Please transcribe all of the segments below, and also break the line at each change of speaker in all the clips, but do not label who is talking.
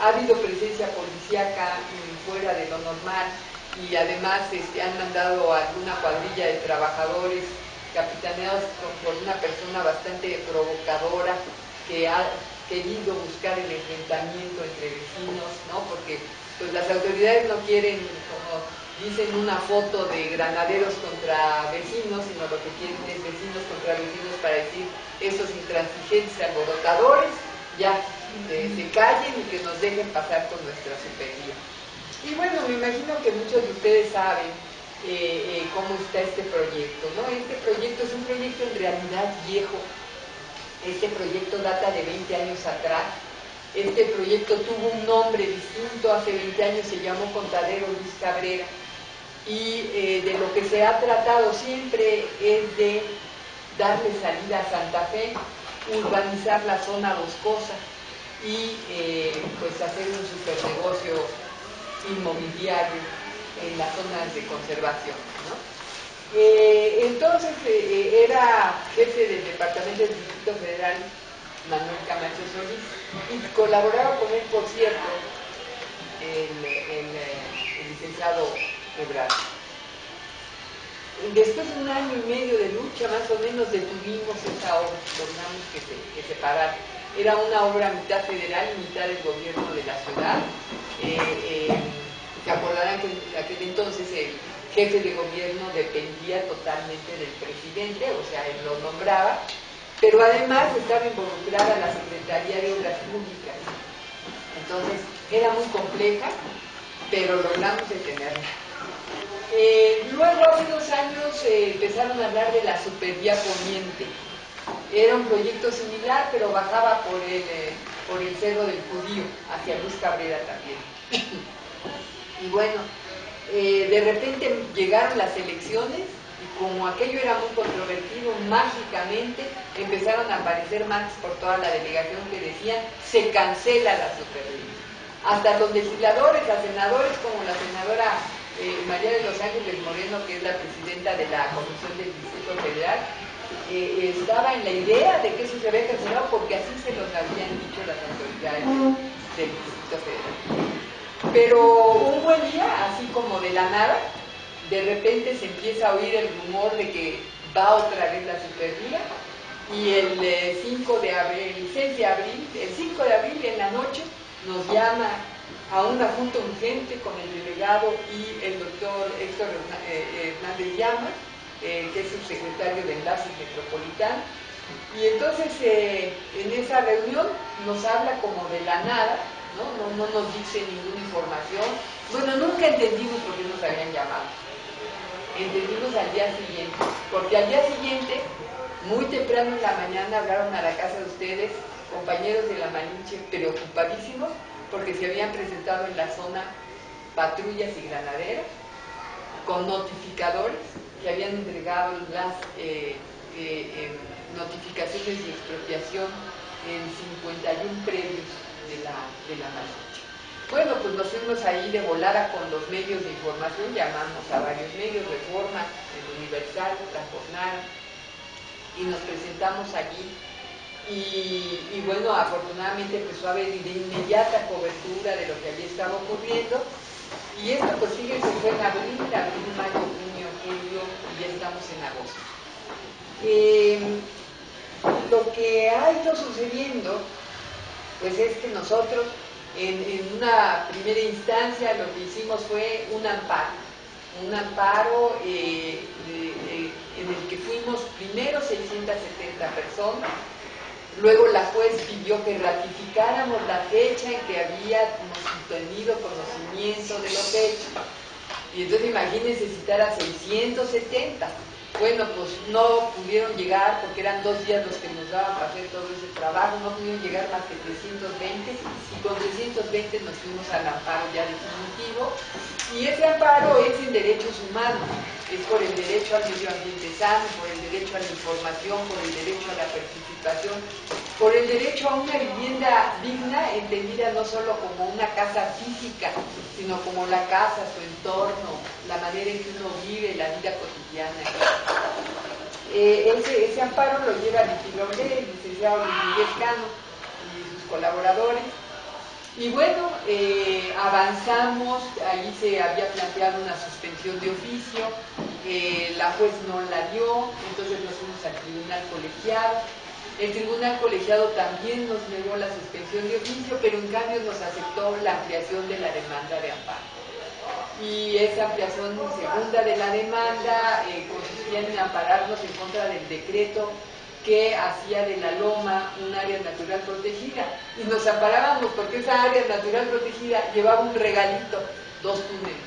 ha habido presencia policíaca fuera de lo normal, y además han mandado a alguna cuadrilla de trabajadores capitaneados por una persona bastante provocadora que ha querido buscar el enfrentamiento entre vecinos, ¿no? Porque pues las autoridades no quieren, como dicen, una foto de granaderos contra vecinos, sino lo que quieren es vecinos contra vecinos para decir, esos intransigentes alborotadores ya se callen y que nos dejen pasar con nuestra supervía. Y bueno, me imagino que muchos de ustedes saben cómo está este proyecto, ¿no? Este proyecto es un proyecto en realidad viejo. Este proyecto data de 20 años atrás. Este proyecto tuvo un nombre distinto, hace 20 años se llamó Contadero Luis Cabrera, y de lo que se ha tratado siempre es de darle salida a Santa Fe, urbanizar la zona boscosa y pues hacer un supernegocio inmobiliario en las zonas de conservación, ¿no? Entonces era jefe del Departamento del Distrito Federal Manuel Camacho Solís, y colaboraba con él, por cierto, el licenciado Ebrard. Después de un año y medio de lucha, más o menos, detuvimos esa obra, logramos que se parara. Era una obra mitad federal y mitad del gobierno de la ciudad. Se acordarán que en aquel entonces el jefe de gobierno dependía totalmente del presidente, o sea, él lo nombraba, pero además estaba involucrada la Secretaría de Obras Públicas. Entonces, era muy compleja, pero logramos detenerla. Luego, hace 2 años, empezaron a hablar de la Supervía Poniente. Era un proyecto similar, pero bajaba por el Cerro del Judío, hacia Luis Cabrera también. Y bueno, de repente llegaron las elecciones, y como aquello era muy controvertido, mágicamente empezaron a aparecer marcas por toda la delegación que decían, se cancela la Supervía. Hasta los legisladores, las senadores, como la senadora María de los Ángeles Moreno, que es la presidenta de la Comisión del Distrito Federal, estaba en la idea de que eso se había cancelado porque así se los habían dicho las autoridades del Distrito Federal. Pero un buen día, así como de la nada, de repente se empieza a oír el rumor de que va otra vez la Supervía, y el 5 de abril, el 6 de abril, el 5 de abril en la noche, nos llama a una junta urgente con el delegado y el doctor Héctor Hernández Llamas, que es subsecretario de Enlace Metropolitano, y entonces en esa reunión nos habla como de la nada, no nos dice ninguna información. Bueno, nunca entendimos por qué nos habían llamado. Entendimos al día siguiente, porque al día siguiente, muy temprano en la mañana, hablaron a la casa de ustedes compañeros de la Malinche preocupadísimos porque se habían presentado en la zona patrullas y granaderos con notificadores que habían entregado las notificaciones de expropiación en 51 predios de la Malinche. Bueno, pues nos fuimos ahí de volada con los medios de información, llamamos a varios medios, Reforma, El Universal, La Jornada, y nos presentamos allí. Y bueno, afortunadamente empezó a haber de inmediata cobertura de lo que allí estaba ocurriendo, y esto pues fíjense, fue en abril, mayo, junio, julio, y ya estamos en agosto. Lo que ha ido sucediendo pues es que nosotros en una primera instancia lo que hicimos fue un amparo en el que fuimos primero 670 personas. Luego la juez pidió que ratificáramos la fecha en que habíamos tenido conocimiento de los hechos. Y entonces imagínense citar a 670. Bueno, pues no pudieron llegar porque eran 2 días los que nos daban para hacer todo ese trabajo, no pudieron llegar más que 320, y con 320 nos fuimos al amparo ya definitivo. Y ese amparo es en derechos humanos, es por el derecho al medio ambiente sano, por el derecho a la información, por el derecho a la participación, por el derecho a una vivienda digna, entendida no solo como una casa física, sino como la casa, su entorno, la manera en que uno vive la vida cotidiana. Ese amparo lo lleva el licenciado Luis Miguel Cano y sus colaboradores, Y bueno, avanzamos, ahí se había planteado una suspensión de oficio, la juez no la dio, entonces nos fuimos al tribunal colegiado. El tribunal colegiado también nos negó la suspensión de oficio, pero en cambio nos aceptó la ampliación de la demanda de amparo. Y esa ampliación segunda de la demanda consistía en ampararnos en contra del decreto que hacía de la Loma un área natural protegida. Y nos amparábamos porque esa área natural protegida llevaba un regalito, 2 túneles,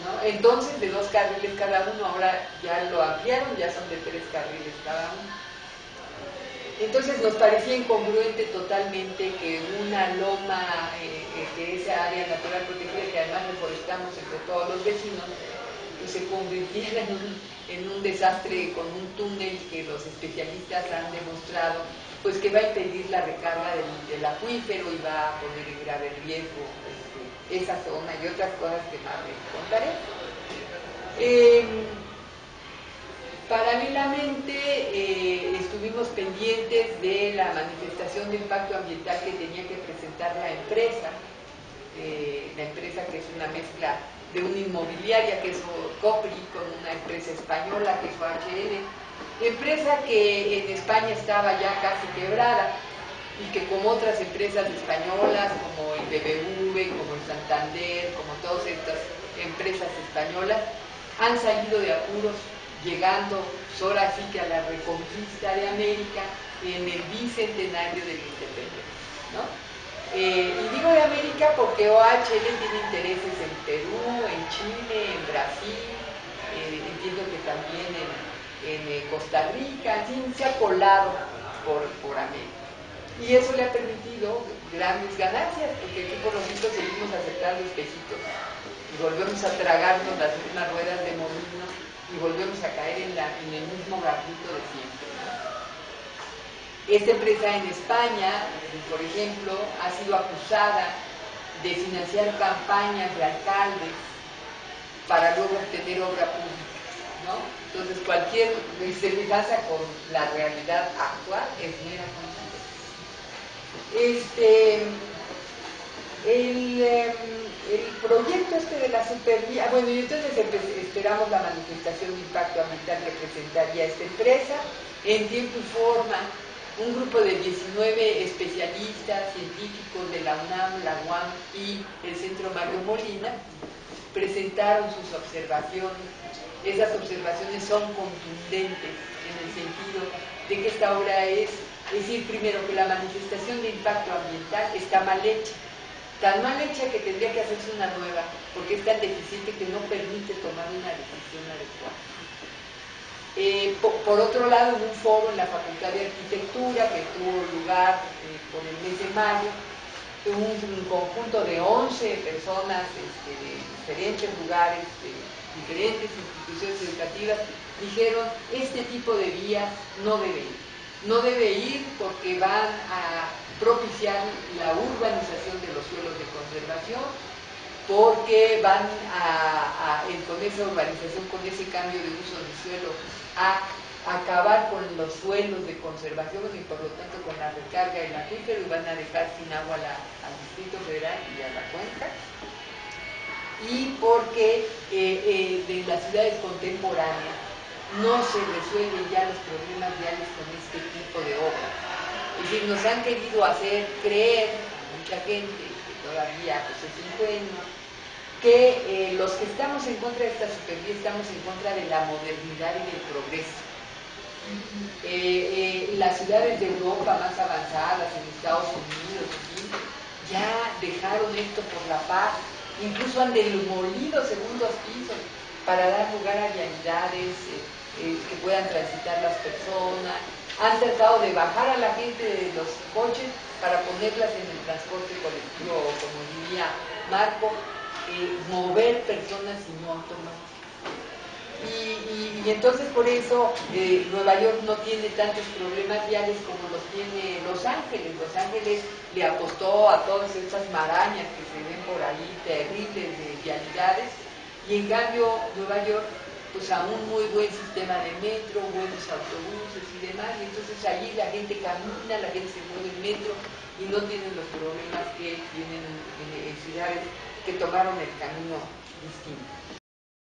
¿no? Entonces, de 2 carriles cada uno, ahora ya lo ampliaron, ya son de 3 carriles cada uno. Entonces nos parecía incongruente totalmente que una loma, que esa área natural protegida, que además reforestamos entre todos los vecinos, pues se convirtiera en un desastre con un túnel que los especialistas han demostrado pues que va a impedir la recarga del acuífero y va a poner en grave riesgo esa zona y otras cosas que más les contaré. Paralelamente estuvimos pendientes de la manifestación de impacto ambiental que tenía que presentar la empresa que es una mezcla de una inmobiliaria que es Copri con una empresa española que es OHL, empresa que en España estaba ya casi quebrada y que como otras empresas españolas como el BBV, como el Santander, como todas estas empresas españolas han salido de apuros llegando ahora sí que a la reconquista de América en el bicentenario de la independencia, ¿no? Y digo de América porque OHL tiene intereses en Perú, en Chile, en Brasil, entiendo que también en Costa Rica, en fin, se ha colado por América. Y eso le ha permitido grandes ganancias, porque aquí por lo visto seguimos aceptando espejitos y volvemos a tragarnos las mismas ruedas de molino y volvemos a caer en el mismo garrito de siempre, ¿no? Esta empresa en España, por ejemplo, ha sido acusada de financiar campañas de alcaldes para luego obtener obra pública, ¿no? Entonces cualquier semejanza con la realidad actual es mera coincidencia. El proyecto de la supervía, bueno, y entonces esperamos la manifestación de impacto ambiental que presentaría esta empresa. En tiempo y forma, un grupo de 19 especialistas, científicos de la UNAM, la UAM y el Centro Mario Molina presentaron sus observaciones. Esas observaciones son contundentes en el sentido de que esta obra es decir, primero, que la manifestación de impacto ambiental está mal hecha. Tan mal hecha que tendría que hacerse una nueva, porque es tan deficiente que no permite tomar una decisión adecuada. Por otro lado, en un foro en la Facultad de Arquitectura que tuvo lugar por el mes de mayo, un conjunto de 11 personas de diferentes lugares, de diferentes instituciones educativas, dijeron, este tipo de vías no debe ir. No debe ir porque van a propiciar la urbanización de los suelos de conservación, porque van con esa urbanización, con ese cambio de uso del suelo, a acabar con los suelos de conservación y por lo tanto con la recarga del acuífero y van a dejar sin agua al Distrito Federal y a la cuenca. Y porque de las ciudades contemporáneas no se resuelven ya los problemas reales con este tipo de obras. Es decir, nos han querido hacer creer a mucha gente, que todavía pues, es ingenua, que los que estamos en contra de esta supervía estamos en contra de la modernidad y del progreso. Las ciudades de Europa más avanzadas, en Estados Unidos, ya dejaron esto por la paz, incluso han demolido segundos pisos para dar lugar a vialidades que puedan transitar las personas, han tratado de bajar a la gente de los coches para ponerlas en el transporte colectivo, o como diría Marco, mover personas y no automóviles. Y entonces por eso Nueva York no tiene tantos problemas viales como los tiene Los Ángeles. Los Ángeles le apostó a todas estas marañas que se ven por ahí, terribles de vialidades, y en cambio Nueva York pues a un muy buen sistema de metro, buenos autobuses y demás, y entonces allí la gente camina, la gente se mueve en metro y no tienen los problemas que tienen en ciudades que tomaron el camino distinto.